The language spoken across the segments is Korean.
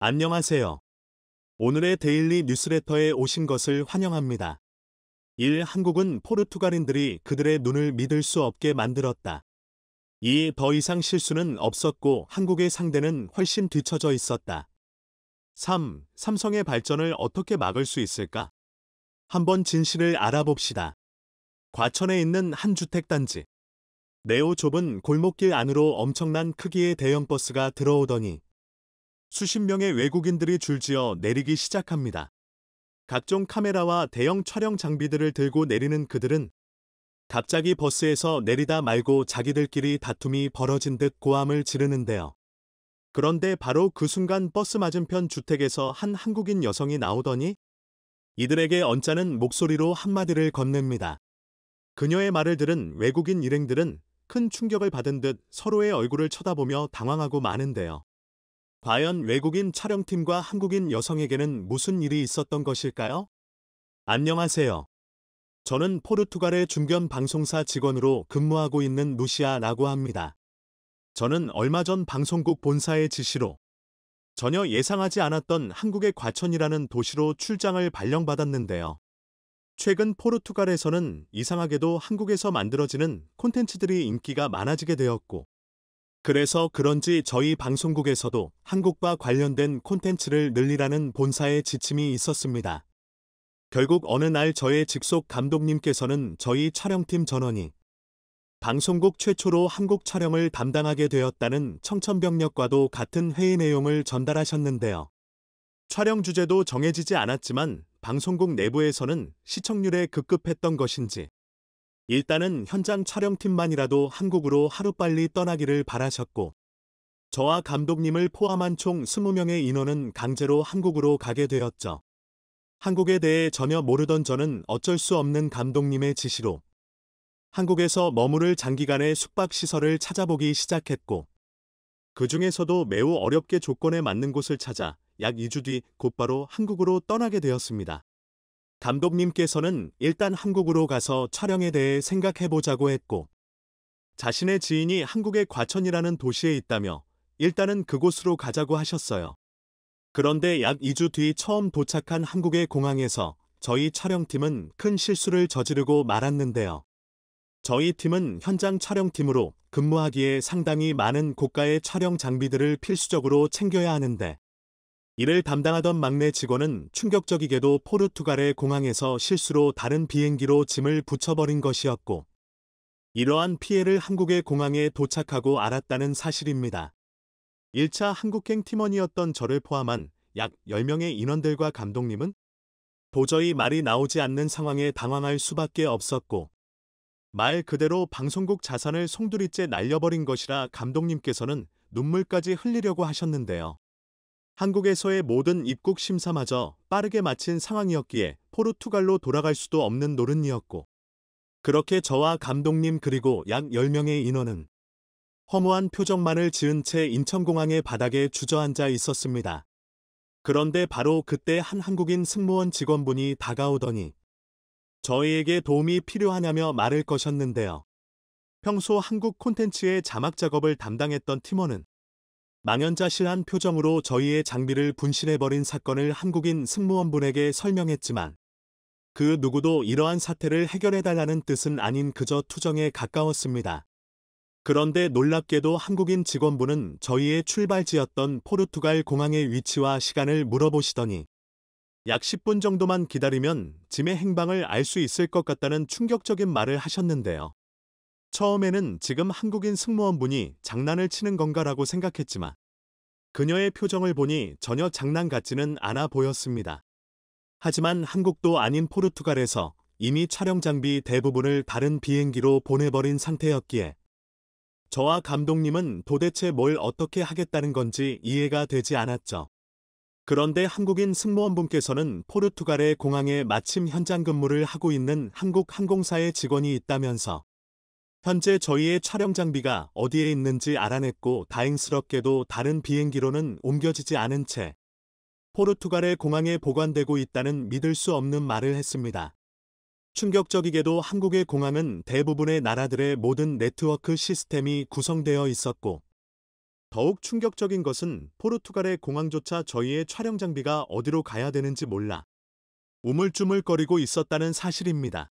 안녕하세요. 오늘의 데일리 뉴스레터에 오신 것을 환영합니다. 1. 한국은 포르투갈인들이 그들의 눈을 믿을 수 없게 만들었다. 2. 더 이상 실수는 없었고 한국의 상대는 훨씬 뒤처져 있었다. 3. 삼성의 발전을 어떻게 막을 수 있을까? 한번 진실을 알아봅시다. 과천에 있는 한 주택단지. 네오 좁은 골목길 안으로 엄청난 크기의 대형 버스가 들어오더니 수십 명의 외국인들이 줄지어 내리기 시작합니다. 각종 카메라와 대형 촬영 장비들을 들고 내리는 그들은 갑자기 버스에서 내리다 말고 자기들끼리 다툼이 벌어진 듯 고함을 지르는데요. 그런데 바로 그 순간 버스 맞은편 주택에서 한 한국인 여성이 나오더니 이들에게 언짢은 목소리로 한마디를 건넵니다. 그녀의 말을 들은 외국인 일행들은 큰 충격을 받은 듯 서로의 얼굴을 쳐다보며 당황하고 마는데요. 과연 외국인 촬영팀과 한국인 여성에게는 무슨 일이 있었던 것일까요? 안녕하세요. 저는 포르투갈의 중견 방송사 직원으로 근무하고 있는 루시아라고 합니다. 저는 얼마 전 방송국 본사의 지시로 전혀 예상하지 않았던 한국의 과천이라는 도시로 출장을 발령받았는데요. 최근 포르투갈에서는 이상하게도 한국에서 만들어지는 콘텐츠들이 인기가 많아지게 되었고, 그래서 그런지 저희 방송국에서도 한국과 관련된 콘텐츠를 늘리라는 본사의 지침이 있었습니다. 결국 어느 날 저의 직속 감독님께서는 저희 촬영팀 전원이 방송국 최초로 한국 촬영을 담당하게 되었다는 청천벽력과도 같은 회의 내용을 전달하셨는데요. 촬영 주제도 정해지지 않았지만 방송국 내부에서는 시청률에 급급했던 것인지 일단은 현장 촬영팀만이라도 한국으로 하루빨리 떠나기를 바라셨고, 저와 감독님을 포함한 총 20명의 인원은 강제로 한국으로 가게 되었죠. 한국에 대해 전혀 모르던 저는 어쩔 수 없는 감독님의 지시로 한국에서 머무를 장기간의 숙박시설을 찾아보기 시작했고, 그 중에서도 매우 어렵게 조건에 맞는 곳을 찾아 약 2주 뒤 곧바로 한국으로 떠나게 되었습니다. 감독님께서는 일단 한국으로 가서 촬영에 대해 생각해보자고 했고, 자신의 지인이 한국의 과천이라는 도시에 있다며 일단은 그곳으로 가자고 하셨어요. 그런데 약 2주 뒤 처음 도착한 한국의 공항에서 저희 촬영팀은 큰 실수를 저지르고 말았는데요. 저희 팀은 현장 촬영팀으로 근무하기에 상당히 많은 고가의 촬영 장비들을 필수적으로 챙겨야 하는데, 이를 담당하던 막내 직원은 충격적이게도 포르투갈의 공항에서 실수로 다른 비행기로 짐을 붙여버린 것이었고, 이러한 피해를 한국의 공항에 도착하고 알았다는 사실입니다. 1차 한국행 팀원이었던 저를 포함한 약 10명의 인원들과 감독님은 도저히 말이 나오지 않는 상황에 당황할 수밖에 없었고, 말 그대로 방송국 자산을 송두리째 날려버린 것이라 감독님께서는 눈물까지 흘리려고 하셨는데요. 한국에서의 모든 입국 심사마저 빠르게 마친 상황이었기에 포르투갈로 돌아갈 수도 없는 노릇이었고, 그렇게 저와 감독님 그리고 약 10명의 인원은 허무한 표정만을 지은 채 인천공항의 바닥에 주저앉아 있었습니다. 그런데 바로 그때 한 한국인 승무원 직원분이 다가오더니 저희에게 도움이 필요하냐며 말을 거셨는데요. 평소 한국 콘텐츠의 자막 작업을 담당했던 팀원은 망연자실한 표정으로 저희의 장비를 분실해버린 사건을 한국인 승무원분에게 설명했지만, 그 누구도 이러한 사태를 해결해달라는 뜻은 아닌 그저 투정에 가까웠습니다. 그런데 놀랍게도 한국인 직원분은 저희의 출발지였던 포르투갈 공항의 위치와 시간을 물어보시더니 약 10분 정도만 기다리면 짐의 행방을 알 수 있을 것 같다는 충격적인 말을 하셨는데요. 처음에는 지금 한국인 승무원분이 장난을 치는 건가라고 생각했지만 그녀의 표정을 보니 전혀 장난 같지는 않아 보였습니다. 하지만 한국도 아닌 포르투갈에서 이미 촬영 장비 대부분을 다른 비행기로 보내버린 상태였기에 저와 감독님은 도대체 뭘 어떻게 하겠다는 건지 이해가 되지 않았죠. 그런데 한국인 승무원분께서는 포르투갈의 공항에 마침 현장 근무를 하고 있는 한국 항공사의 직원이 있다면서 현재 저희의 촬영 장비가 어디에 있는지 알아냈고 다행스럽게도 다른 비행기로는 옮겨지지 않은 채 포르투갈의 공항에 보관되고 있다는 믿을 수 없는 말을 했습니다. 충격적이게도 한국의 공항은 대부분의 나라들의 모든 네트워크 시스템이 구성되어 있었고, 더욱 충격적인 것은 포르투갈의 공항조차 저희의 촬영 장비가 어디로 가야 되는지 몰라 우물쭈물거리고 있었다는 사실입니다.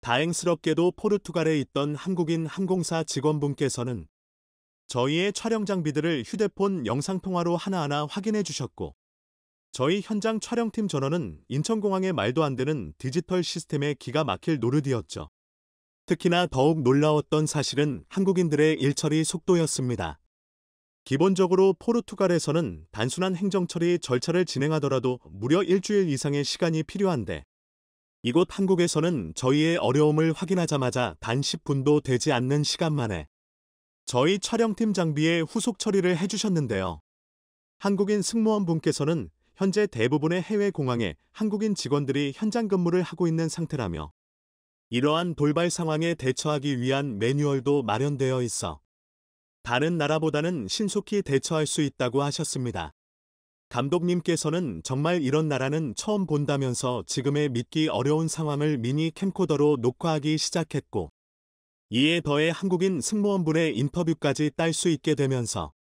다행스럽게도 포르투갈에 있던 한국인 항공사 직원분께서는 저희의 촬영 장비들을 휴대폰 영상통화로 하나하나 확인해 주셨고, 저희 현장 촬영팀 전원은 인천공항의 말도 안 되는 디지털 시스템에 기가 막힐 노릇이었죠. 특히나 더욱 놀라웠던 사실은 한국인들의 일처리 속도였습니다. 기본적으로 포르투갈에서는 단순한 행정처리 절차를 진행하더라도 무려 일주일 이상의 시간이 필요한데, 이곳 한국에서는 저희의 어려움을 확인하자마자 단 10분도 되지 않는 시간 만에 저희 촬영팀 장비에 후속 처리를 해주셨는데요. 한국인 승무원분께서는 현재 대부분의 해외 공항에 한국인 직원들이 현장 근무를 하고 있는 상태라며 이러한 돌발 상황에 대처하기 위한 매뉴얼도 마련되어 있어 다른 나라보다는 신속히 대처할 수 있다고 하셨습니다. 감독님께서는 정말 이런 나라는 처음 본다면서 지금의 믿기 어려운 상황을 미니 캠코더로 녹화하기 시작했고, 이에 더해 한국인 승무원분의 인터뷰까지 딸 수 있게 되면서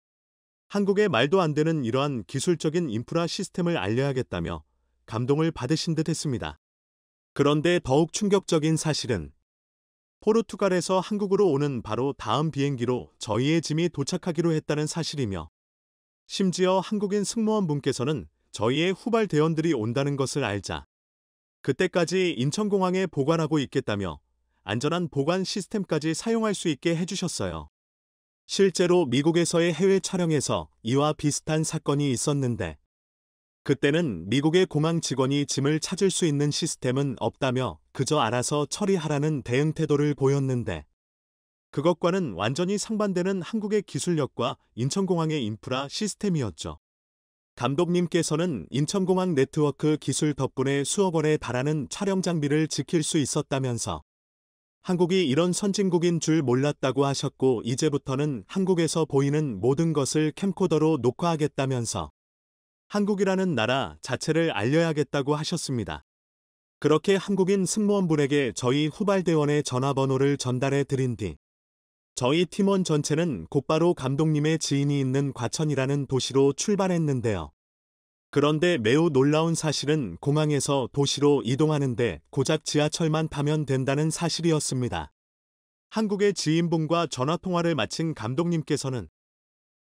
한국의 말도 안 되는 이러한 기술적인 인프라 시스템을 알려야겠다며 감동을 받으신 듯 했습니다. 그런데 더욱 충격적인 사실은 포르투갈에서 한국으로 오는 바로 다음 비행기로 저희의 짐이 도착하기로 했다는 사실이며, 심지어 한국인 승무원분께서는 저희의 후발 대원들이 온다는 것을 알자 그때까지 인천공항에 보관하고 있겠다며 안전한 보관 시스템까지 사용할 수 있게 해주셨어요. 실제로 미국에서의 해외 촬영에서 이와 비슷한 사건이 있었는데, 그때는 미국의 공항 직원이 짐을 찾을 수 있는 시스템은 없다며 그저 알아서 처리하라는 대응 태도를 보였는데, 그것과는 완전히 상반되는 한국의 기술력과 인천공항의 인프라 시스템이었죠. 감독님께서는 인천공항 네트워크 기술 덕분에 수억 원에 달하는 촬영 장비를 지킬 수 있었다면서 한국이 이런 선진국인 줄 몰랐다고 하셨고, 이제부터는 한국에서 보이는 모든 것을 캠코더로 녹화하겠다면서 한국이라는 나라 자체를 알려야겠다고 하셨습니다. 그렇게 한국인 승무원분에게 저희 후발대원의 전화번호를 전달해 드린 뒤 저희 팀원 전체는 곧바로 감독님의 지인이 있는 과천이라는 도시로 출발했는데요. 그런데 매우 놀라운 사실은 공항에서 도시로 이동하는데 고작 지하철만 타면 된다는 사실이었습니다. 한국의 지인분과 전화통화를 마친 감독님께서는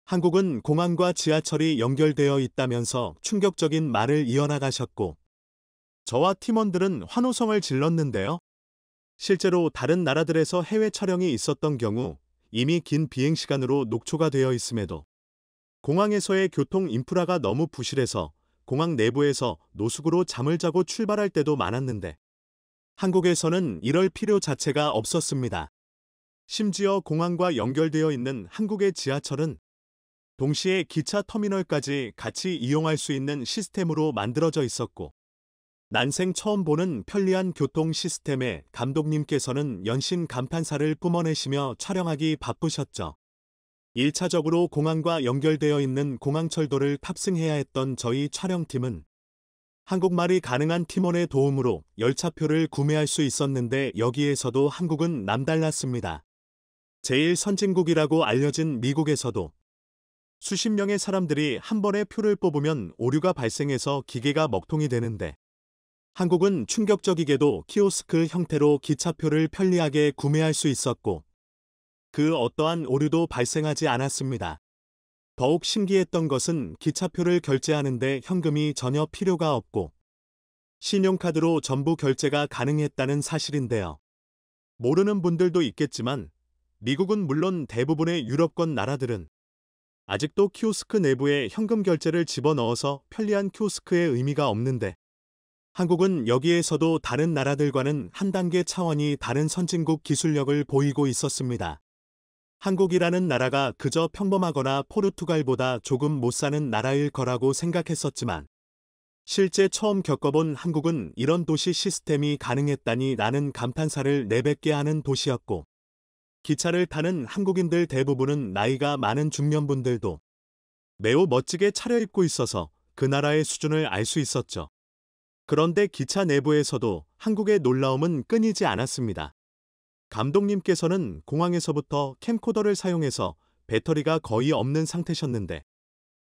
한국은 공항과 지하철이 연결되어 있다면서 충격적인 말을 이어나가셨고, 저와 팀원들은 환호성을 질렀는데요. 실제로 다른 나라들에서 해외 촬영이 있었던 경우 이미 긴 비행시간으로 녹초가 되어 있음에도 공항에서의 교통 인프라가 너무 부실해서 공항 내부에서 노숙으로 잠을 자고 출발할 때도 많았는데, 한국에서는 이럴 필요 자체가 없었습니다. 심지어 공항과 연결되어 있는 한국의 지하철은 동시에 기차 터미널까지 같이 이용할 수 있는 시스템으로 만들어져 있었고, 난생 처음 보는 편리한 교통 시스템에 감독님께서는 연신 감탄사를 뿜어내시며 촬영하기 바쁘셨죠. 1차적으로 공항과 연결되어 있는 공항철도를 탑승해야 했던 저희 촬영팀은 한국말이 가능한 팀원의 도움으로 열차표를 구매할 수 있었는데, 여기에서도 한국은 남달랐습니다. 제일 선진국이라고 알려진 미국에서도 수십 명의 사람들이 한 번에 표를 뽑으면 오류가 발생해서 기계가 먹통이 되는데, 한국은 충격적이게도 키오스크 형태로 기차표를 편리하게 구매할 수 있었고 그 어떠한 오류도 발생하지 않았습니다. 더욱 신기했던 것은 기차표를 결제하는데 현금이 전혀 필요가 없고 신용카드로 전부 결제가 가능했다는 사실인데요. 모르는 분들도 있겠지만 미국은 물론 대부분의 유럽권 나라들은 아직도 키오스크 내부에 현금 결제를 집어넣어서 편리한 키오스크의 의미가 없는데, 한국은 여기에서도 다른 나라들과는 한 단계 차원이 다른 선진국 기술력을 보이고 있었습니다. 한국이라는 나라가 그저 평범하거나 포르투갈보다 조금 못 사는 나라일 거라고 생각했었지만, 실제 처음 겪어본 한국은 이런 도시 시스템이 가능했다니 라는 감탄사를 내뱉게 하는 도시였고, 기차를 타는 한국인들 대부분은 나이가 많은 중년분들도 매우 멋지게 차려입고 있어서 그 나라의 수준을 알 수 있었죠. 그런데 기차 내부에서도 한국의 놀라움은 끊이지 않았습니다. 감독님께서는 공항에서부터 캠코더를 사용해서 배터리가 거의 없는 상태셨는데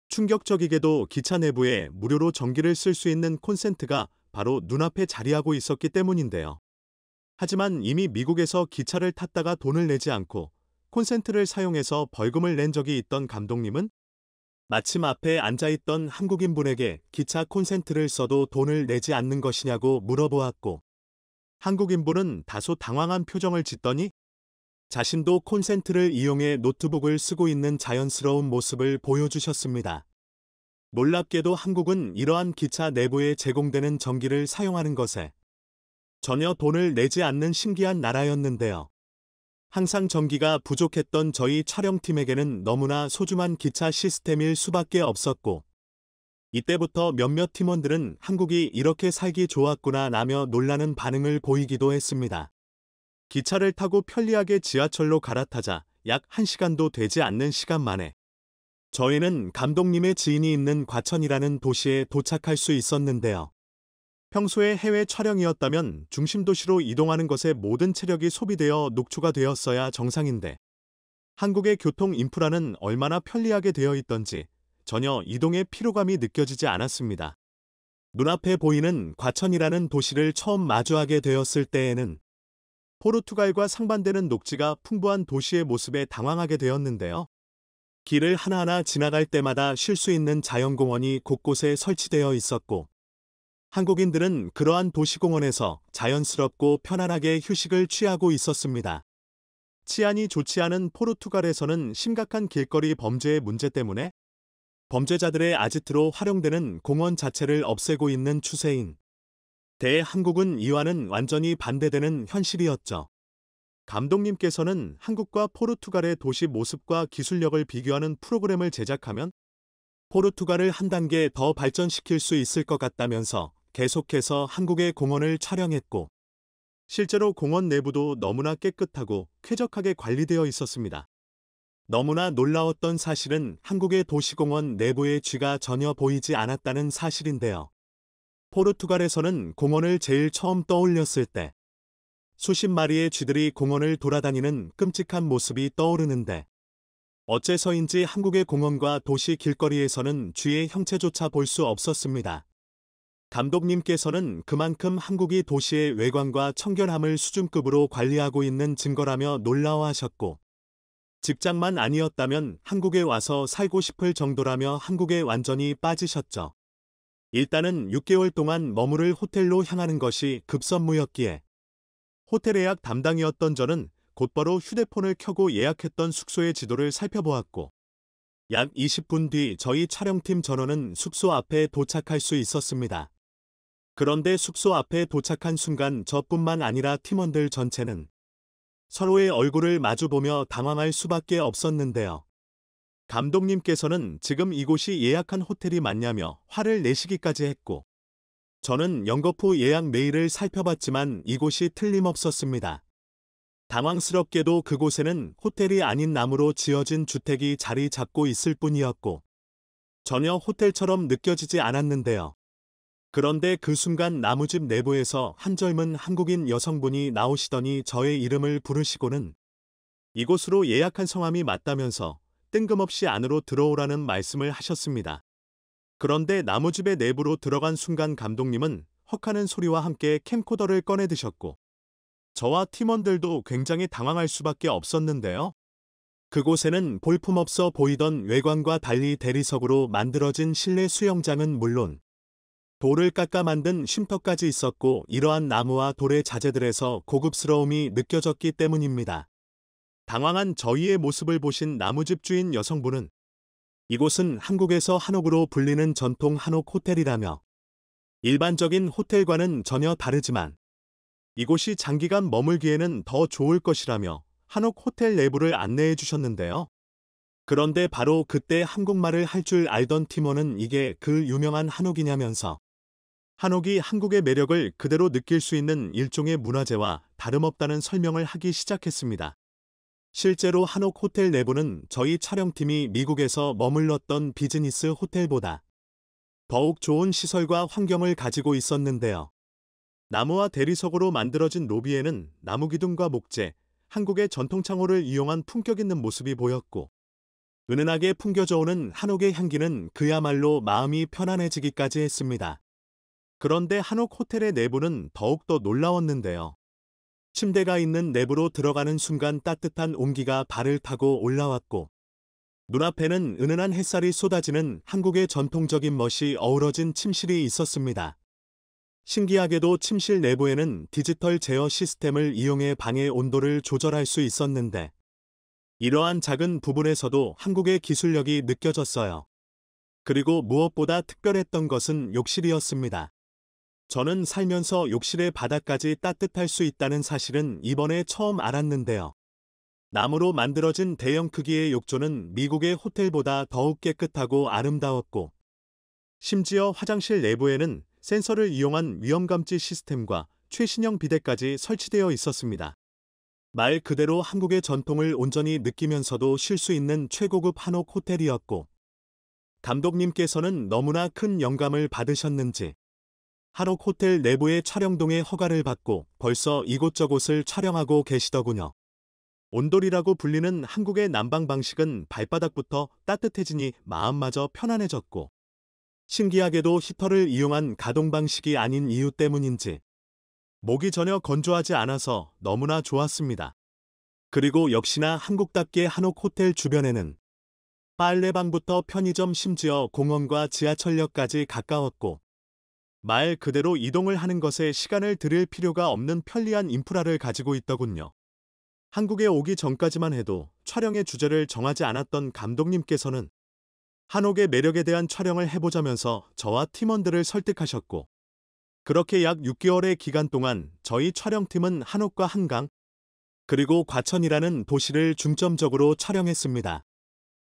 충격적이게도 기차 내부에 무료로 전기를 쓸 수 있는 콘센트가 바로 눈앞에 자리하고 있었기 때문인데요. 하지만 이미 미국에서 기차를 탔다가 돈을 내지 않고 콘센트를 사용해서 벌금을 낸 적이 있던 감독님은 마침 앞에 앉아있던 한국인분에게 기차 콘센트를 써도 돈을 내지 않는 것이냐고 물어보았고, 한국인분은 다소 당황한 표정을 짓더니 자신도 콘센트를 이용해 노트북을 쓰고 있는 자연스러운 모습을 보여주셨습니다. 놀랍게도 한국은 이러한 기차 내부에 제공되는 전기를 사용하는 것에 전혀 돈을 내지 않는 신기한 나라였는데요. 항상 전기가 부족했던 저희 촬영팀에게는 너무나 소중한 기차 시스템일 수밖에 없었고, 이때부터 몇몇 팀원들은 한국이 이렇게 살기 좋았구나 라며 놀라는 반응을 보이기도 했습니다. 기차를 타고 편리하게 지하철로 갈아타자 약 1시간도 되지 않는 시간 만에 저희는 감독님의 지인이 있는 과천이라는 도시에 도착할 수 있었는데요. 평소에 해외 촬영이었다면 중심 도시로 이동하는 것에 모든 체력이 소비되어 녹초가 되었어야 정상인데, 한국의 교통 인프라는 얼마나 편리하게 되어 있던지 전혀 이동의 피로감이 느껴지지 않았습니다. 눈앞에 보이는 과천이라는 도시를 처음 마주하게 되었을 때에는 포르투갈과 상반되는 녹지가 풍부한 도시의 모습에 당황하게 되었는데요. 길을 하나하나 지나갈 때마다 쉴 수 있는 자연공원이 곳곳에 설치되어 있었고, 한국인들은 그러한 도시공원에서 자연스럽고 편안하게 휴식을 취하고 있었습니다. 치안이 좋지 않은 포르투갈에서는 심각한 길거리 범죄의 문제 때문에 범죄자들의 아지트로 활용되는 공원 자체를 없애고 있는 추세인 대한국은 이와는 완전히 반대되는 현실이었죠. 감독님께서는 한국과 포르투갈의 도시 모습과 기술력을 비교하는 프로그램을 제작하면 포르투갈을 한 단계 더 발전시킬 수 있을 것 같다면서 계속해서 한국의 공원을 촬영했고, 실제로 공원 내부도 너무나 깨끗하고 쾌적하게 관리되어 있었습니다. 너무나 놀라웠던 사실은 한국의 도시공원 내부의 쥐가 전혀 보이지 않았다는 사실인데요. 포르투갈에서는 공원을 제일 처음 떠올렸을 때 수십 마리의 쥐들이 공원을 돌아다니는 끔찍한 모습이 떠오르는데, 어째서인지 한국의 공원과 도시 길거리에서는 쥐의 형체조차 볼 수 없었습니다. 감독님께서는 그만큼 한국이 도시의 외관과 청결함을 수준급으로 관리하고 있는 증거라며 놀라워하셨고, 직장만 아니었다면 한국에 와서 살고 싶을 정도라며 한국에 완전히 빠지셨죠. 일단은 6개월 동안 머무를 호텔로 향하는 것이 급선무였기에 호텔 예약 담당이었던 저는 곧바로 휴대폰을 켜고 예약했던 숙소의 지도를 살펴보았고, 약 20분 뒤 저희 촬영팀 전원은 숙소 앞에 도착할 수 있었습니다. 그런데 숙소 앞에 도착한 순간 저뿐만 아니라 팀원들 전체는 서로의 얼굴을 마주보며 당황할 수밖에 없었는데요. 감독님께서는 지금 이곳이 예약한 호텔이 맞냐며 화를 내시기까지 했고, 저는 연거푸 예약 메일을 살펴봤지만 이곳이 틀림없었습니다. 당황스럽게도 그곳에는 호텔이 아닌 나무로 지어진 주택이 자리 잡고 있을 뿐이었고, 전혀 호텔처럼 느껴지지 않았는데요. 그런데 그 순간 나무집 내부에서 한 젊은 한국인 여성분이 나오시더니 저의 이름을 부르시고는 이곳으로 예약한 성함이 맞다면서 뜬금없이 안으로 들어오라는 말씀을 하셨습니다. 그런데 나무집의 내부로 들어간 순간 감독님은 헉하는 소리와 함께 캠코더를 꺼내 드셨고, 저와 팀원들도 굉장히 당황할 수밖에 없었는데요. 그곳에는 볼품없어 보이던 외관과 달리 대리석으로 만들어진 실내 수영장은 물론 돌을 깎아 만든 쉼터까지 있었고, 이러한 나무와 돌의 자재들에서 고급스러움이 느껴졌기 때문입니다. 당황한 저희의 모습을 보신 나무집 주인 여성분은 이곳은 한국에서 한옥으로 불리는 전통 한옥 호텔이라며 일반적인 호텔과는 전혀 다르지만 이곳이 장기간 머물기에는 더 좋을 것이라며 한옥 호텔 내부를 안내해 주셨는데요. 그런데 바로 그때 한국말을 할 줄 알던 팀원은 이게 그 유명한 한옥이냐면서 한옥이 한국의 매력을 그대로 느낄 수 있는 일종의 문화재와 다름없다는 설명을 하기 시작했습니다. 실제로 한옥 호텔 내부는 저희 촬영팀이 미국에서 머물렀던 비즈니스 호텔보다 더욱 좋은 시설과 환경을 가지고 있었는데요. 나무와 대리석으로 만들어진 로비에는 나무 기둥과 목재, 한국의 전통 창호를 이용한 품격 있는 모습이 보였고, 은은하게 풍겨져 오는 한옥의 향기는 그야말로 마음이 편안해지기까지 했습니다. 그런데 한옥 호텔의 내부는 더욱더 놀라웠는데요. 침대가 있는 내부로 들어가는 순간 따뜻한 온기가 발을 타고 올라왔고, 눈앞에는 은은한 햇살이 쏟아지는 한국의 전통적인 멋이 어우러진 침실이 있었습니다. 신기하게도 침실 내부에는 디지털 제어 시스템을 이용해 방의 온도를 조절할 수 있었는데, 이러한 작은 부분에서도 한국의 기술력이 느껴졌어요. 그리고 무엇보다 특별했던 것은 욕실이었습니다. 저는 살면서 욕실의 바닥까지 따뜻할 수 있다는 사실은 이번에 처음 알았는데요. 나무로 만들어진 대형 크기의 욕조는 미국의 호텔보다 더욱 깨끗하고 아름다웠고, 심지어 화장실 내부에는 센서를 이용한 위험감지 시스템과 최신형 비데까지 설치되어 있었습니다. 말 그대로 한국의 전통을 온전히 느끼면서도 쉴 수 있는 최고급 한옥 호텔이었고, 감독님께서는 너무나 큰 영감을 받으셨는지 한옥 호텔 내부의 촬영동의 허가를 받고 벌써 이곳저곳을 촬영하고 계시더군요. 온돌이라고 불리는 한국의 난방 방식은 발바닥부터 따뜻해지니 마음마저 편안해졌고, 신기하게도 히터를 이용한 가동 방식이 아닌 이유 때문인지 목이 전혀 건조하지 않아서 너무나 좋았습니다. 그리고 역시나 한국답게 한옥 호텔 주변에는 빨래방부터 편의점 심지어 공원과 지하철역까지 가까웠고, 말 그대로 이동을 하는 것에 시간을 들일 필요가 없는 편리한 인프라를 가지고 있더군요. 한국에 오기 전까지만 해도 촬영의 주제를 정하지 않았던 감독님께서는 한옥의 매력에 대한 촬영을 해보자면서 저와 팀원들을 설득하셨고, 그렇게 약 6개월의 기간 동안 저희 촬영팀은 한옥과 한강, 그리고 과천이라는 도시를 중점적으로 촬영했습니다.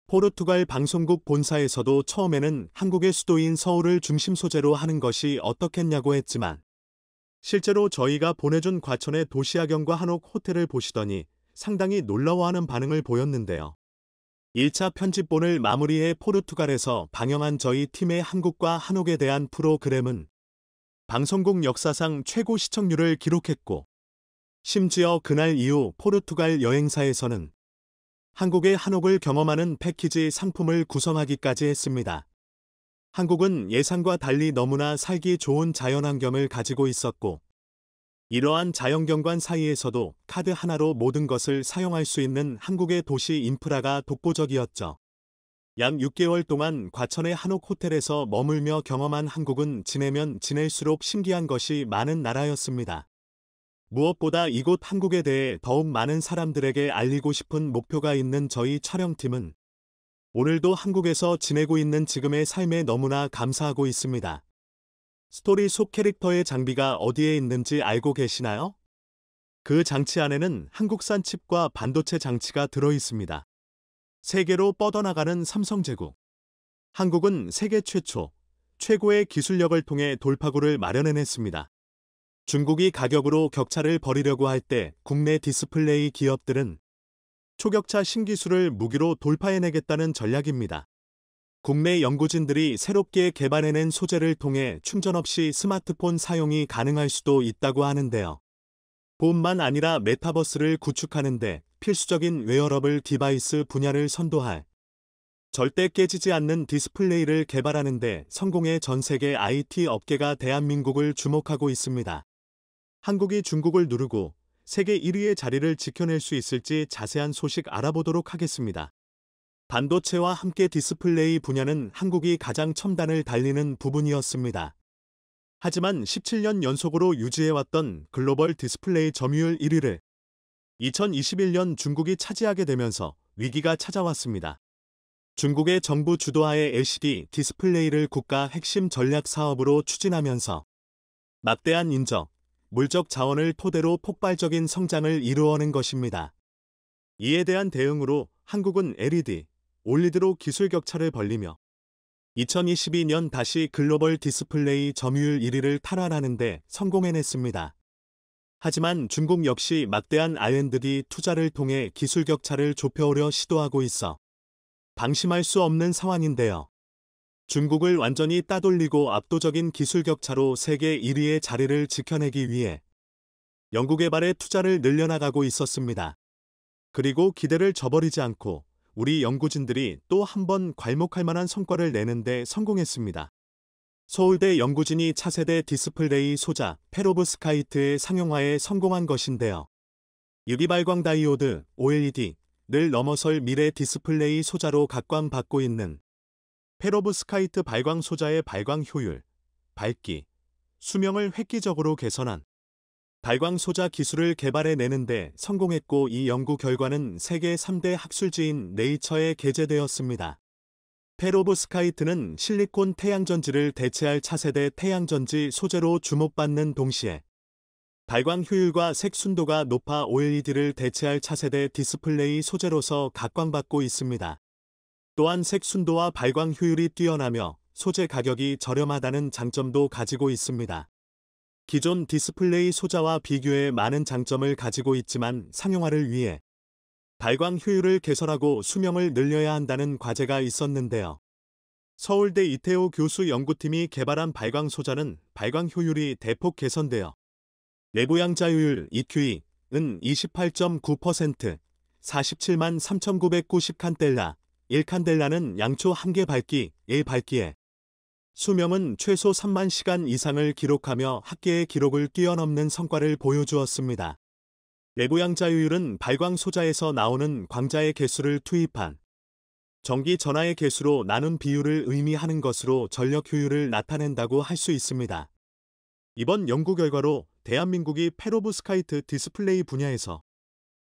포르투갈 방송국 본사에서도 처음에는 한국의 수도인 서울을 중심 소재로 하는 것이 어떻겠냐고 했지만, 실제로 저희가 보내준 과천의 도시야경과 한옥 호텔을 보시더니 상당히 놀라워하는 반응을 보였는데요. 1차 편집본을 마무리해 포르투갈에서 방영한 저희 팀의 한국과 한옥에 대한 프로그램은 방송국 역사상 최고 시청률을 기록했고, 심지어 그날 이후 포르투갈 여행사에서는 한국의 한옥을 경험하는 패키지 상품을 구성하기까지 했습니다. 한국은 예상과 달리 너무나 살기 좋은 자연환경을 가지고 있었고, 이러한 자연경관 사이에서도 카드 하나로 모든 것을 사용할 수 있는 한국의 도시 인프라가 독보적이었죠. 약 6개월 동안 과천의 한옥 호텔에서 머물며 경험한 한국은 지내면 지낼수록 신기한 것이 많은 나라였습니다. 무엇보다 이곳 한국에 대해 더욱 많은 사람들에게 알리고 싶은 목표가 있는 저희 촬영팀은 오늘도 한국에서 지내고 있는 지금의 삶에 너무나 감사하고 있습니다. 스토리 속 캐릭터의 장비가 어디에 있는지 알고 계시나요? 그 장치 안에는 한국산 칩과 반도체 장치가 들어 있습니다. 세계로 뻗어나가는 삼성제국. 한국은 세계 최초, 최고의 기술력을 통해 돌파구를 마련해냈습니다. 중국이 가격으로 격차를 벌이려고 할 때 국내 디스플레이 기업들은 초격차 신기술을 무기로 돌파해내겠다는 전략입니다. 국내 연구진들이 새롭게 개발해낸 소재를 통해 충전 없이 스마트폰 사용이 가능할 수도 있다고 하는데요. 뿐만 아니라 메타버스를 구축하는데 필수적인 웨어러블 디바이스 분야를 선도할 절대 깨지지 않는 디스플레이를 개발하는데 성공해 전 세계 IT 업계가 대한민국을 주목하고 있습니다. 한국이 중국을 누르고 세계 1위의 자리를 지켜낼 수 있을지 자세한 소식 알아보도록 하겠습니다. 반도체와 함께 디스플레이 분야는 한국이 가장 첨단을 달리는 부분이었습니다. 하지만 17년 연속으로 유지해왔던 글로벌 디스플레이 점유율 1위를 2021년 중국이 차지하게 되면서 위기가 찾아왔습니다. 중국의 정부 주도하에 LCD 디스플레이를 국가 핵심 전략 사업으로 추진하면서 막대한 인적, 물적 자원을 토대로 폭발적인 성장을 이루어낸 것입니다. 이에 대한 대응으로 한국은 LED, OLED로 기술 격차를 벌리며 2022년 다시 글로벌 디스플레이 점유율 1위를 탈환하는 데 성공해냈습니다. 하지만 중국 역시 막대한 R&D 투자를 통해 기술 격차를 좁혀오려 시도하고 있어 방심할 수 없는 상황인데요. 중국을 완전히 따돌리고 압도적인 기술 격차로 세계 1위의 자리를 지켜내기 위해 연구개발에 투자를 늘려나가고 있었습니다. 그리고 기대를 저버리지 않고 우리 연구진들이 또 한 번 괄목할 만한 성과를 내는데 성공했습니다. 서울대 연구진이 차세대 디스플레이 소자 페로브스카이트의 상용화에 성공한 것인데요. 유리발광 다이오드 OLED를 넘어설 미래 디스플레이 소자로 각광받고 있는 페로브스카이트 발광 소자의 발광 효율, 밝기, 수명을 획기적으로 개선한 발광 소자 기술을 개발해내는데 성공했고, 이 연구 결과는 세계 3대 학술지인 네이처에 게재되었습니다. 페로브스카이트는 실리콘 태양전지를 대체할 차세대 태양전지 소재로 주목받는 동시에 발광 효율과 색 순도가 높아 OLED를 대체할 차세대 디스플레이 소재로서 각광받고 있습니다. 또한 색 순도와 발광 효율이 뛰어나며 소재 가격이 저렴하다는 장점도 가지고 있습니다. 기존 디스플레이 소자와 비교해 많은 장점을 가지고 있지만 상용화를 위해 발광 효율을 개선하고 수명을 늘려야 한다는 과제가 있었는데요. 서울대 이태호 교수 연구팀이 개발한 발광 소자는 발광 효율이 대폭 개선되어 내부 양자효율 EQE는 28.9%, 47만 3,990 칸델라, 1칸델라는 양초 1개 밝기, 1밝기에 수명은 최소 3만 시간 이상을 기록하며 학계의 기록을 뛰어넘는 성과를 보여주었습니다. 내부 양자효율은 발광 소자에서 나오는 광자의 개수를 투입한 전기 전하의 개수로 나눈 비율을 의미하는 것으로 전력 효율을 나타낸다고 할 수 있습니다. 이번 연구 결과로 대한민국이 페로브스카이트 디스플레이 분야에서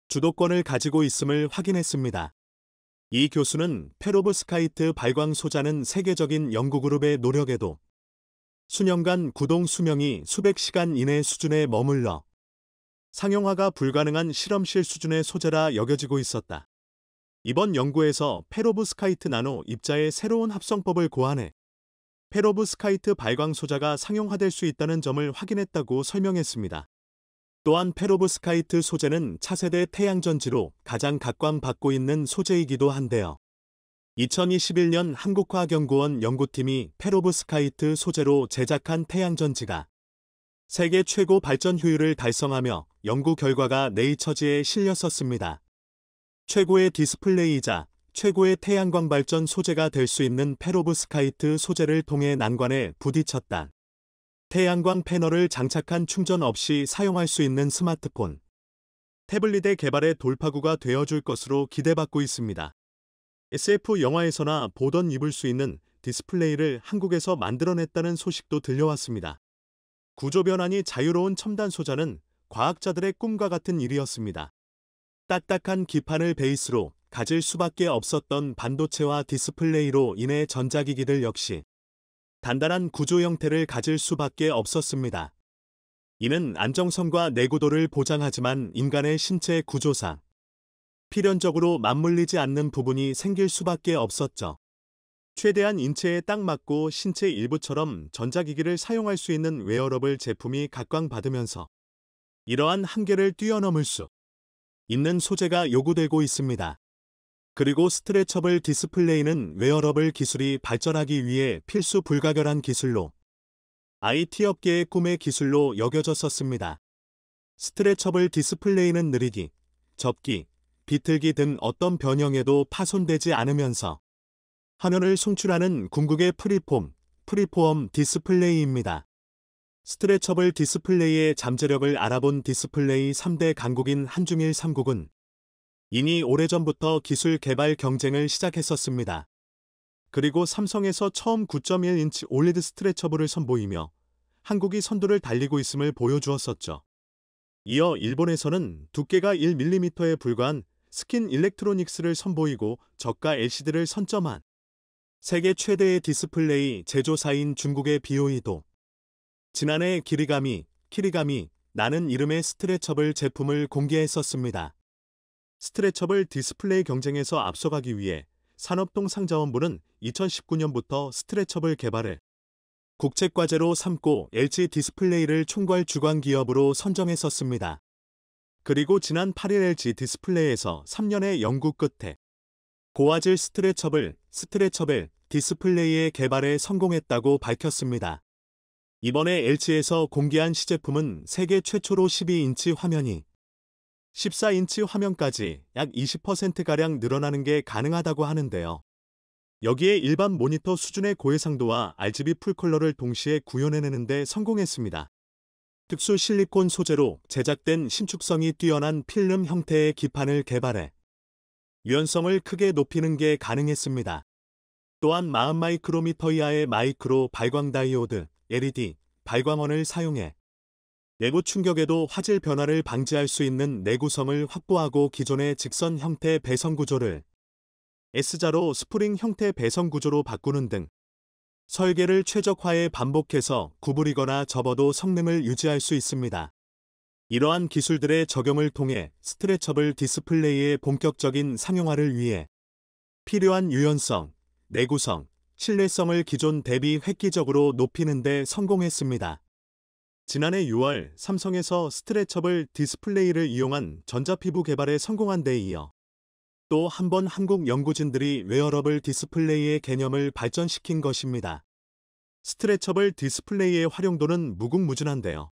주도권을 가지고 있음을 확인했습니다. 이 교수는 페로브스카이트 발광 소자는 세계적인 연구그룹의 노력에도 수년간 구동 수명이 수백 시간 이내 수준에 머물러 상용화가 불가능한 실험실 수준의 소재라 여겨지고 있었다. 이번 연구에서 페로브스카이트 나노 입자의 새로운 합성법을 고안해 페로브스카이트 발광 소자가 상용화될 수 있다는 점을 확인했다고 설명했습니다. 또한 페로브스카이트 소재는 차세대 태양전지로 가장 각광받고 있는 소재이기도 한데요. 2021년 한국화학연구원 연구팀이 페로브스카이트 소재로 제작한 태양전지가 세계 최고 발전 효율을 달성하며 연구 결과가 네이처지에 실렸었습니다. 최고의 디스플레이이자 최고의 태양광 발전 소재가 될 수 있는 페로브스카이트 소재를 통해 난관에 부딪혔다. 태양광 패널을 장착한 충전 없이 사용할 수 있는 스마트폰, 태블릿의 개발의 돌파구가 되어줄 것으로 기대받고 있습니다. SF 영화에서나 보던 입을 수 있는 디스플레이를 한국에서 만들어냈다는 소식도 들려왔습니다. 구조 변환이 자유로운 첨단 소자는 과학자들의 꿈과 같은 일이었습니다. 딱딱한 기판을 베이스로 가질 수밖에 없었던 반도체와 디스플레이로 인해 전자기기들 역시 단단한 구조 형태를 가질 수밖에 없었습니다. 이는 안정성과 내구도를 보장하지만 인간의 신체 구조상 필연적으로 맞물리지 않는 부분이 생길 수밖에 없었죠. 최대한 인체에 딱 맞고 신체 일부처럼 전자기기를 사용할 수 있는 웨어러블 제품이 각광받으면서 이러한 한계를 뛰어넘을 수 있는 소재가 요구되고 있습니다. 그리고 스트레처블 디스플레이는 웨어러블 기술이 발전하기 위해 필수 불가결한 기술로 IT 업계의 꿈의 기술로 여겨졌었습니다. 스트레처블 디스플레이는 느리기, 접기, 비틀기 등 어떤 변형에도 파손되지 않으면서 화면을 송출하는 궁극의 프리폼 디스플레이입니다. 스트레처블 디스플레이의 잠재력을 알아본 디스플레이 3대 강국인 한중일 3국은 이미 오래전부터 기술 개발 경쟁을 시작했었습니다. 그리고 삼성에서 처음 9.1인치 올리드 스트레처블을 선보이며 한국이 선두를 달리고 있음을 보여주었었죠. 이어 일본에서는 두께가 1mm에 불과한 스킨 일렉트로닉스를 선보이고 저가 LCD를 선점한 세계 최대의 디스플레이 제조사인 중국의 BOE도 지난해 키리가미라는 이름의 스트레처블 제품을 공개했었습니다. 스트레처블 디스플레이 경쟁에서 앞서가기 위해 산업통상자원부는 2019년부터 스트레처블 개발을 국책과제로 삼고 LG 디스플레이를 총괄 주관 기업으로 선정했었습니다. 그리고 지난 8일 LG 디스플레이에서 3년의 연구 끝에 고화질 스트레처블 디스플레이의 개발에 성공했다고 밝혔습니다. 이번에 LG에서 공개한 시제품은 세계 최초로 12인치 화면이 14인치 화면까지 약 20%가량 늘어나는 게 가능하다고 하는데요. 여기에 일반 모니터 수준의 고해상도와 RGB 풀컬러를 동시에 구현해내는 데 성공했습니다. 특수 실리콘 소재로 제작된 신축성이 뛰어난 필름 형태의 기판을 개발해 유연성을 크게 높이는 게 가능했습니다. 또한 40마이크로미터 이하의 마이크로 발광 다이오드, LED, 발광원을 사용해 내부 충격에도 화질 변화를 방지할 수 있는 내구성을 확보하고 기존의 직선 형태 배선 구조를 S자로 스프링 형태 배선 구조로 바꾸는 등 설계를 최적화해 반복해서 구부리거나 접어도 성능을 유지할 수 있습니다. 이러한 기술들의 적용을 통해 스트레처블 디스플레이의 본격적인 상용화를 위해 필요한 유연성, 내구성, 신뢰성을 기존 대비 획기적으로 높이는 데 성공했습니다. 지난해 6월 삼성에서 스트레처블 디스플레이를 이용한 전자피부 개발에 성공한 데 이어 또 한 번 한국 연구진들이 웨어러블 디스플레이의 개념을 발전시킨 것입니다. 스트레처블 디스플레이의 활용도는 무궁무진한데요.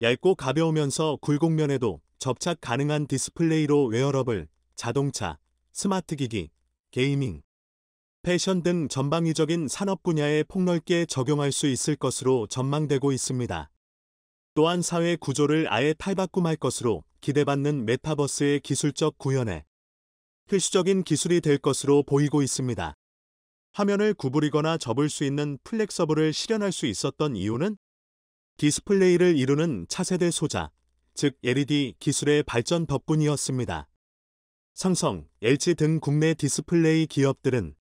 얇고 가벼우면서 굴곡면에도 접착 가능한 디스플레이로 웨어러블, 자동차, 스마트기기, 게이밍, 패션 등 전방위적인 산업 분야에 폭넓게 적용할 수 있을 것으로 전망되고 있습니다. 또한 사회 구조를 아예 탈바꿈할 것으로 기대받는 메타버스의 기술적 구현에 필수적인 기술이 될 것으로 보이고 있습니다. 화면을 구부리거나 접을 수 있는 플렉서블을 실현할 수 있었던 이유는 디스플레이를 이루는 차세대 소자, 즉 LED 기술의 발전 덕분이었습니다. 삼성, LG 등 국내 디스플레이 기업들은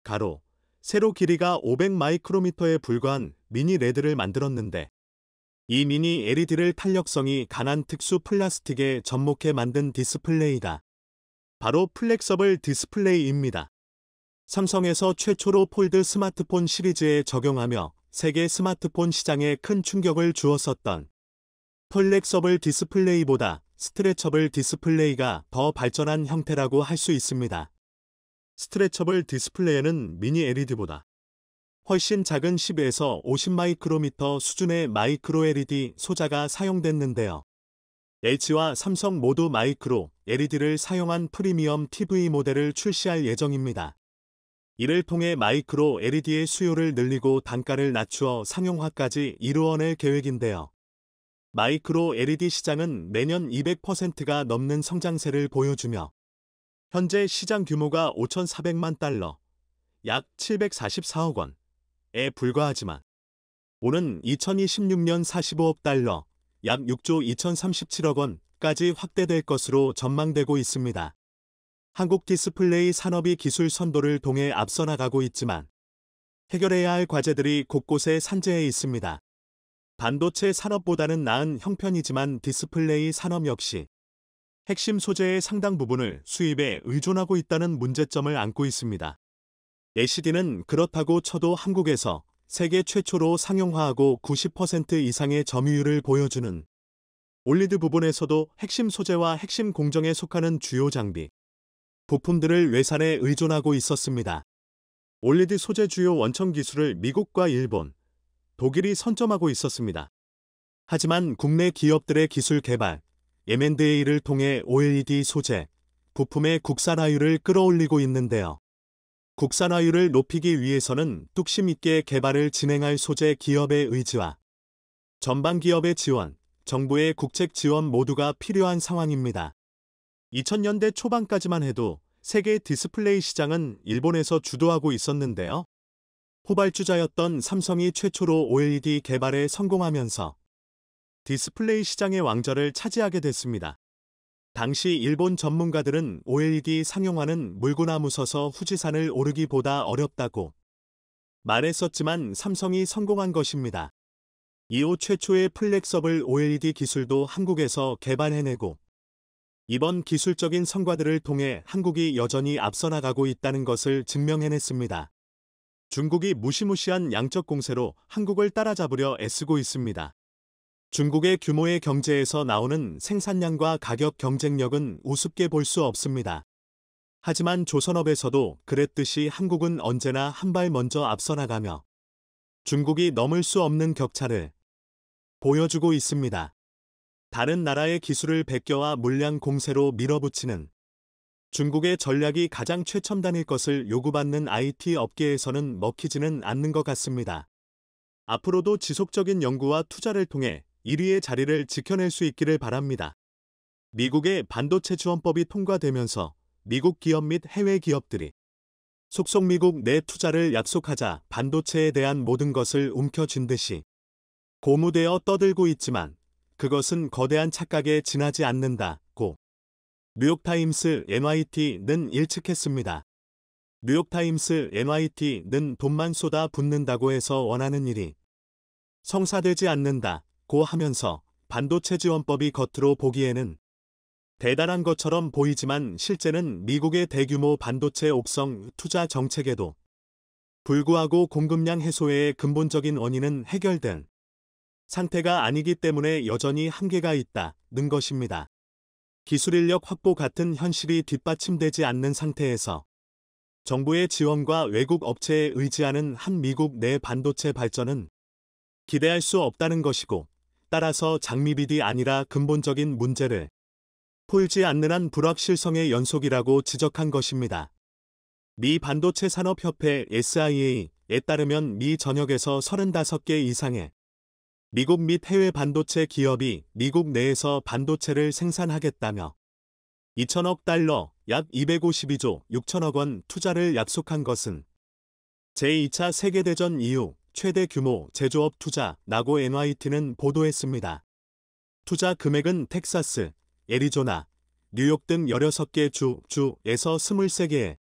가로, 세로 길이가 500마이크로미터에 불과한 미니 레드를 만들었는데 이 미니 LED를 탄력성이 강한 특수 플라스틱에 접목해 만든 디스플레이가 바로 플렉서블 디스플레이입니다. 삼성에서 최초로 폴드 스마트폰 시리즈에 적용하며 세계 스마트폰 시장에 큰 충격을 주었었던 플렉서블 디스플레이보다 스트레처블 디스플레이가 더 발전한 형태라고 할 수 있습니다. 스트레처블 디스플레이에는 미니 LED보다 훨씬 작은 10에서 50마이크로미터 수준의 마이크로 LED 소자가 사용됐는데요. LG와 삼성 모두 마이크로 LED를 사용한 프리미엄 TV 모델을 출시할 예정입니다. 이를 통해 마이크로 LED의 수요를 늘리고 단가를 낮추어 상용화까지 이루어낼 계획인데요. 마이크로 LED 시장은 매년 200%가 넘는 성장세를 보여주며 현재 시장 규모가 5,400만 달러, 약 744억 원에 불과하지만 오는 2026년 45억 달러, 약 6조 2037억 원까지 확대될 것으로 전망되고 있습니다. 한국 디스플레이 산업이 기술 선도를 통해 앞서 나가고 있지만 해결해야 할 과제들이 곳곳에 산재해 있습니다. 반도체 산업보다는 나은 형편이지만 디스플레이 산업 역시 핵심 소재의 상당 부분을 수입에 의존하고 있다는 문제점을 안고 있습니다. LCD는 그렇다고 쳐도 한국에서 세계 최초로 상용화하고 90% 이상의 점유율을 보여주는 올리드 부분에서도 핵심 소재와 핵심 공정에 속하는 주요 장비, 부품들을 외산에 의존하고 있었습니다. 올리드 소재 주요 원천 기술을 미국과 일본, 독일이 선점하고 있었습니다. 하지만 국내 기업들의 기술 개발, M&A를 통해 OLED 소재, 부품의 국산화율을 끌어올리고 있는데요. 국산화율을 높이기 위해서는 뚝심 있게 개발을 진행할 소재 기업의 의지와 전방 기업의 지원, 정부의 국책 지원 모두가 필요한 상황입니다. 2000년대 초반까지만 해도 세계 디스플레이 시장은 일본에서 주도하고 있었는데요. 후발주자였던 삼성이 최초로 OLED 개발에 성공하면서 디스플레이 시장의 왕좌를 차지하게 됐습니다. 당시 일본 전문가들은 OLED 상용화는 물구나무 서서 후지산을 오르기보다 어렵다고 말했었지만 삼성이 성공한 것입니다. 이후 최초의 플렉서블 OLED 기술도 한국에서 개발해내고 이번 기술적인 성과들을 통해 한국이 여전히 앞서 나가고 있다는 것을 증명해냈습니다. 중국이 무시무시한 양적 공세로 한국을 따라잡으려 애쓰고 있습니다. 중국의 규모의 경제에서 나오는 생산량과 가격 경쟁력은 우습게 볼 수 없습니다. 하지만 조선업에서도 그랬듯이 한국은 언제나 한 발 먼저 앞서 나가며 중국이 넘을 수 없는 격차를 보여주고 있습니다. 다른 나라의 기술을 베껴와 물량 공세로 밀어붙이는 중국의 전략이 가장 최첨단일 것을 요구받는 IT 업계에서는 먹히지는 않는 것 같습니다. 앞으로도 지속적인 연구와 투자를 통해 1위의 자리를 지켜낼 수 있기를 바랍니다. 미국의 반도체 지원법이 통과되면서 미국 기업 및 해외 기업들이 속속 미국 내 투자를 약속하자 반도체에 대한 모든 것을 움켜쥔 듯이 고무되어 떠들고 있지만 그것은 거대한 착각에 지나지 않는다고 뉴욕타임스 NYT는 예측했습니다. 뉴욕타임스 NYT는 돈만 쏟아 붓는다고 해서 원하는 일이 성사되지 않는다고 하면서 반도체 지원법이 겉으로 보기에는 대단한 것처럼 보이지만 실제는 미국의 대규모 반도체 옥성 투자 정책에도 불구하고 공급량 해소의 근본적인 원인은 해결된 상태가 아니기 때문에 여전히 한계가 있다는 것입니다. 기술 인력 확보 같은 현실이 뒷받침되지 않는 상태에서 정부의 지원과 외국 업체에 의지하는 한 미국 내 반도체 발전은 기대할 수 없다는 것이고, 따라서 장미빛이 아니라 근본적인 문제를 풀지 않는 한 불확실성의 연속이라고 지적한 것입니다. 미 반도체 산업협회 SIA에 따르면 미 전역에서 35개 이상의 미국 및 해외 반도체 기업이 미국 내에서 반도체를 생산하겠다며 2천억 달러, 약 252조 6천억 원 투자를 약속한 것은 제2차 세계대전 이후 최대 규모 제조업 투자라고 NYT는 보도했습니다. 투자 금액은 텍사스, 애리조나, 뉴욕 등 16개 주에서 23개의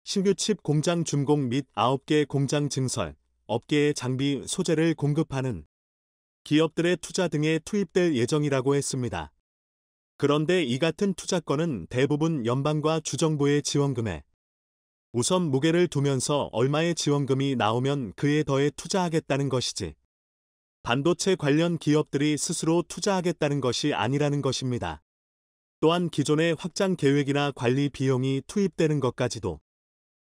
신규 칩 공장 준공 및 9개 공장 증설, 업계의 장비 소재를 공급하는 기업들의 투자 등에 투입될 예정이라고 했습니다. 그런데 이 같은 투자건은 대부분 연방과 주정부의 지원금에 우선 무게를 두면서 얼마의 지원금이 나오면 그에 더해 투자하겠다는 것이지 반도체 관련 기업들이 스스로 투자하겠다는 것이 아니라는 것입니다. 또한 기존의 확장 계획이나 관리 비용이 투입되는 것까지도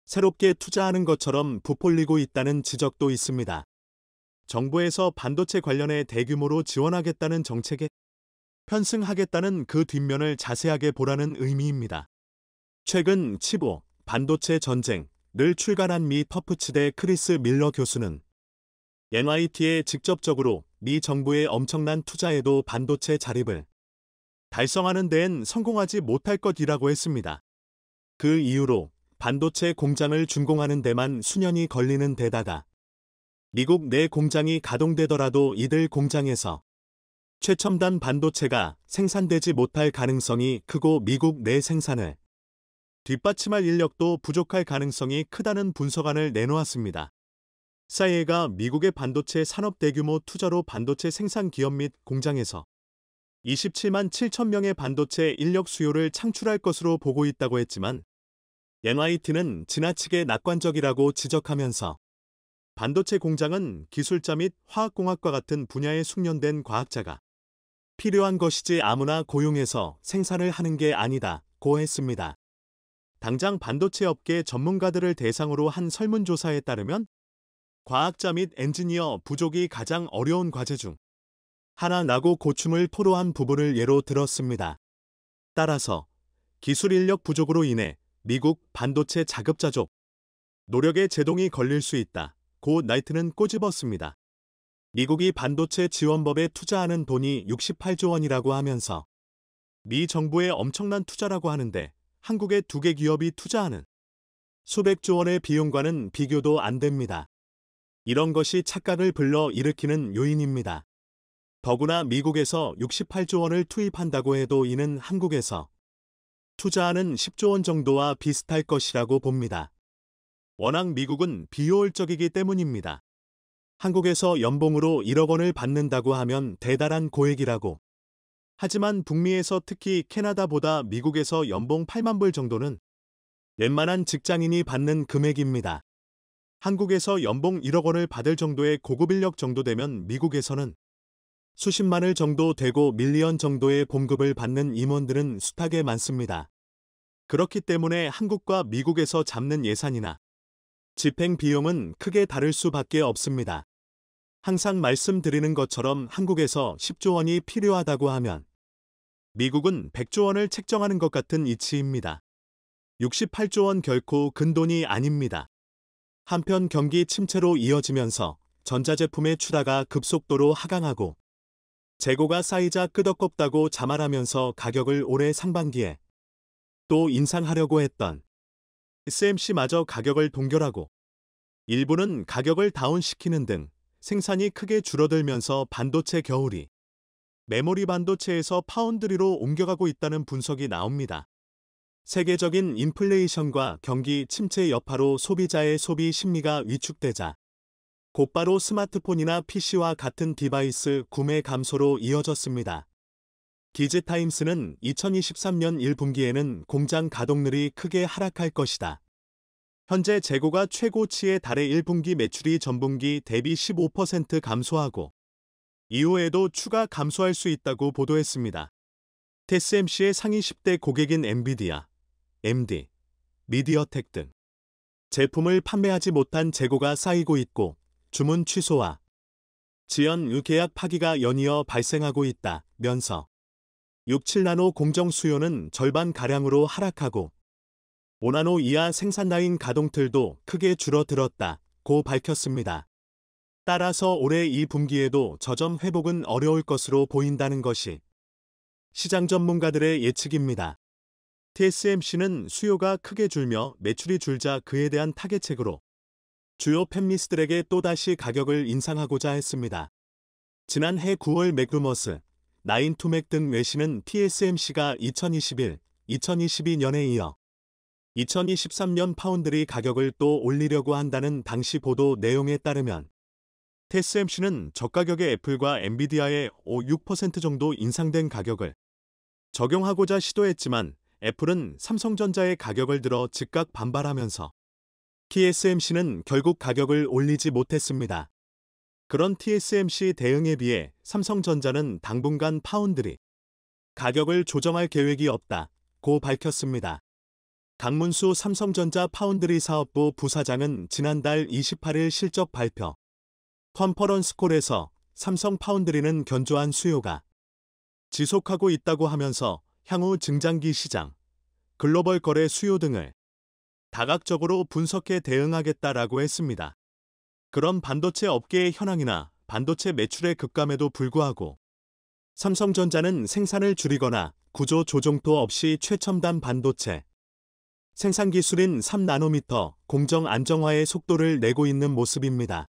새롭게 투자하는 것처럼 부풀리고 있다는 지적도 있습니다. 정부에서 반도체 관련해 대규모로 지원하겠다는 정책에 편승하겠다는 그 뒷면을 자세하게 보라는 의미입니다. 최근 칩5 반도체 전쟁을 출간한 미 터프치대 크리스 밀러 교수는 NYT에 직접적으로 미 정부의 엄청난 투자에도 반도체 자립을 달성하는 데엔 성공하지 못할 것이라고 했습니다. 그 이유로 반도체 공장을 준공하는 데만 수년이 걸리는 데다가 미국 내 공장이 가동되더라도 이들 공장에서 최첨단 반도체가 생산되지 못할 가능성이 크고 미국 내 생산을 뒷받침할 인력도 부족할 가능성이 크다는 분석안을 내놓았습니다. 사이에가 미국의 반도체 산업 대규모 투자로 반도체 생산 기업 및 공장에서 27만 7천 명의 반도체 인력 수요를 창출할 것으로 보고 있다고 했지만 NYT는 지나치게 낙관적이라고 지적하면서 반도체 공장은 기술자 및 화학공학과 같은 분야에 숙련된 과학자가 필요한 것이지 아무나 고용해서 생산을 하는 게 아니다고 했습니다. 당장 반도체 업계 전문가들을 대상으로 한 설문조사에 따르면 과학자 및 엔지니어 부족이 가장 어려운 과제 중 하나라고 고충을 토로한 부분을 예로 들었습니다. 따라서 기술 인력 부족으로 인해 미국 반도체 자급자족 노력에 제동이 걸릴 수 있다. 고 나이트는 꼬집었습니다. 미국이 반도체 지원법에 투자하는 돈이 68조 원이라고 하면서 미 정부의 엄청난 투자라고 하는데 한국의 2개 기업이 투자하는 수백조 원의 비용과는 비교도 안 됩니다. 이런 것이 착각을 불러 일으키는 요인입니다. 더구나 미국에서 68조 원을 투입한다고 해도 이는 한국에서 투자하는 10조 원 정도와 비슷할 것이라고 봅니다. 워낙 미국은 비효율적이기 때문입니다. 한국에서 연봉으로 1억 원을 받는다고 하면 대단한 고액이라고. 하지만 북미에서 특히 캐나다보다 미국에서 연봉 8만 불 정도는 웬만한 직장인이 받는 금액입니다. 한국에서 연봉 1억 원을 받을 정도의 고급 인력 정도 되면 미국에서는 수십만을 정도 되고 밀리언 정도의 봉급을 받는 임원들은 숱하게 많습니다. 그렇기 때문에 한국과 미국에서 잡는 예산이나 집행 비용은 크게 다를 수밖에 없습니다. 항상 말씀드리는 것처럼 한국에서 10조 원이 필요하다고 하면 미국은 100조 원을 책정하는 것 같은 이치입니다. 68조 원 결코 큰돈이 아닙니다. 한편 경기 침체로 이어지면서 전자제품의 출하가 급속도로 하강하고 재고가 쌓이자 끄덕겁다고 자말하면서 가격을 올해 상반기에 또 인상하려고 했던 SMC마저 가격을 동결하고 일부는 가격을 다운시키는 등 생산이 크게 줄어들면서 반도체 겨울이 메모리 반도체에서 파운드리로 옮겨가고 있다는 분석이 나옵니다. 세계적인 인플레이션과 경기 침체 여파로 소비자의 소비 심리가 위축되자 곧바로 스마트폰이나 PC와 같은 디바이스 구매 감소로 이어졌습니다. 기즈타임스는 2023년 1분기에는 공장 가동률이 크게 하락할 것이다. 현재 재고가 최고치에 달해 1분기 매출이 전분기 대비 15% 감소하고 이후에도 추가 감소할 수 있다고 보도했습니다. TSMC의 상위 10대 고객인 엔비디아, AMD, 미디어텍 등 제품을 판매하지 못한 재고가 쌓이고 있고 주문 취소와 지연 계약 파기가 연이어 발생하고 있다면서 6, 7나노 공정 수요는 절반가량으로 하락하고 5나노 이하 생산 라인 가동틀도 크게 줄어들었다고 밝혔습니다. 따라서 올해 2분기에도 저점 회복은 어려울 것으로 보인다는 것이 시장 전문가들의 예측입니다. TSMC는 수요가 크게 줄며 매출이 줄자 그에 대한 타겟책으로 주요 팹리스들에게 또다시 가격을 인상하고자 했습니다. 지난해 9월 맥루머스, 나인투맥 등 외신은 TSMC가 2021, 2022년에 이어 2023년 파운드리 가격을 또 올리려고 한다는 당시 보도 내용에 따르면 TSMC는 저가격의 애플과 엔비디아의 5-6% 정도 인상된 가격을 적용하고자 시도했지만 애플은 삼성전자의 가격을 들어 즉각 반발하면서 TSMC는 결국 가격을 올리지 못했습니다. 그런 TSMC 대응에 비해 삼성전자는 당분간 파운드리 가격을 조정할 계획이 없다고 밝혔습니다. 강문수 삼성전자 파운드리 사업부 부사장은 지난달 28일 실적 발표 컨퍼런스콜에서 삼성 파운드리는 견조한 수요가 지속하고 있다고 하면서 향후 증장기 시장, 글로벌 거래 수요 등을 다각적으로 분석해 대응하겠다라고 했습니다. 그런 반도체 업계의 현황이나 반도체 매출의 급감에도 불구하고 삼성전자는 생산을 줄이거나 구조 조정도 없이 최첨단 반도체 생산 기술인 3나노미터 공정 안정화의 속도를 내고 있는 모습입니다.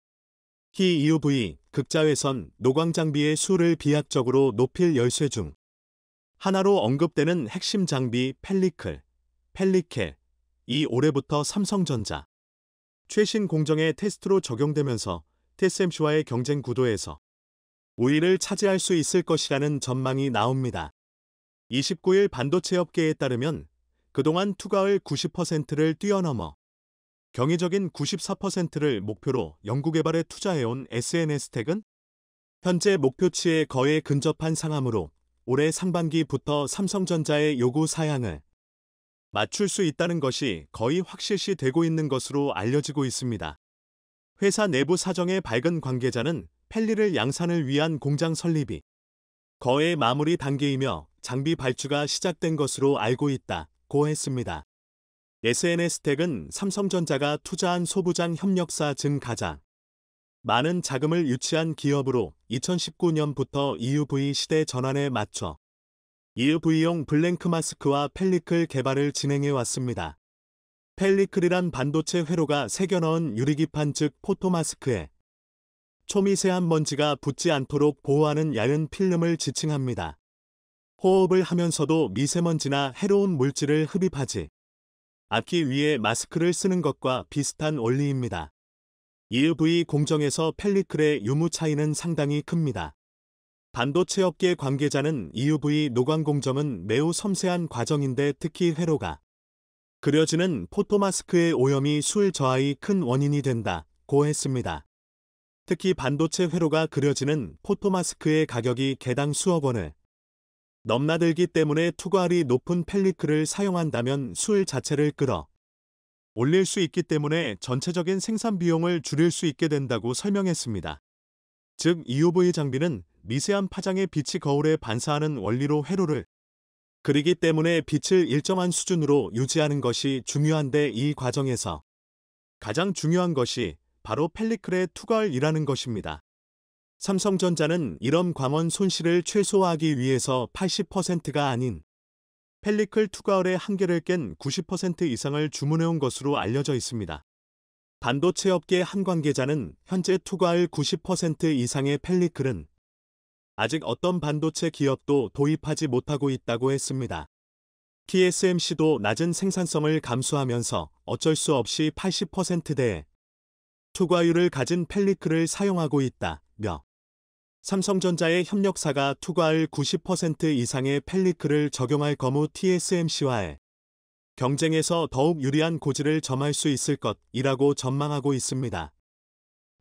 히 EUV, 극자외선, 노광 장비의 수를 비약적으로 높일 열쇠 중 하나로 언급되는 핵심 장비 펠리클, 펠리켈, 이 올해부터 삼성전자 최신 공정의 테스트로 적용되면서 TSMC와의 경쟁 구도에서 우위를 차지할 수 있을 것이라는 전망이 나옵니다. 29일 반도체 업계에 따르면 그동안 투과율 90%를 뛰어넘어 경이적인 94%를 목표로 연구개발에 투자해온 SNS텍은 현재 목표치에 거의 근접한 상황으로 올해 상반기부터 삼성전자의 요구 사양을 맞출 수 있다는 것이 거의 확실시 되고 있는 것으로 알려지고 있습니다. 회사 내부 사정의 밝은 관계자는 펠리를 양산을 위한 공장 설립이 거의 마무리 단계이며 장비 발주가 시작된 것으로 알고 있다고 했습니다. SNS텍은 삼성전자가 투자한 소부장 협력사 중 가장 많은 자금을 유치한 기업으로 2019년부터 EUV 시대 전환에 맞춰 EUV용 블랭크 마스크와 펠리클 개발을 진행해 왔습니다. 펠리클이란 반도체 회로가 새겨 넣은 유리기판 즉 포토마스크에 초미세한 먼지가 붙지 않도록 보호하는 얇은 필름을 지칭합니다. 호흡을 하면서도 미세먼지나 해로운 물질을 흡입하지 않기 위해 마스크를 쓰는 것과 비슷한 원리입니다. EUV 공정에서 펠리클의 유무 차이는 상당히 큽니다. 반도체 업계 관계자는 EUV 노광 공정은 매우 섬세한 과정인데 특히 회로가 그려지는 포토마스크의 오염이 술 저하의 큰 원인이 된다고 했습니다. 특히 반도체 회로가 그려지는 포토마스크의 가격이 개당 수억 원을 넘나들기 때문에 투과율이 높은 펠리클을 사용한다면 수율 자체를 끌어 올릴 수 있기 때문에 전체적인 생산 비용을 줄일 수 있게 된다고 설명했습니다. 즉 EUV 장비는 미세한 파장의 빛이 거울에 반사하는 원리로 회로를 그리기 때문에 빛을 일정한 수준으로 유지하는 것이 중요한데 이 과정에서 가장 중요한 것이 바로 펠리클의 투과율이라는 것입니다. 삼성전자는 이런 광원 손실을 최소화하기 위해서 80%가 아닌 펠리클 투과율의 한계를 깬 90% 이상을 주문해온 것으로 알려져 있습니다. 반도체 업계 한 관계자는 현재 투과율 90% 이상의 펠리클은 아직 어떤 반도체 기업도 도입하지 못하고 있다고 했습니다. TSMC도 낮은 생산성을 감수하면서 어쩔 수 없이 80%대의 투과율을 가진 펠리클을 사용하고 있다며 삼성전자의 협력사가 투과율 90% 이상의 펠리클을 적용할 경우 TSMC와의 경쟁에서 더욱 유리한 고지를 점할 수 있을 것이라고 전망하고 있습니다.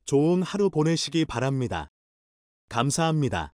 좋은 하루 보내시기 바랍니다. 감사합니다.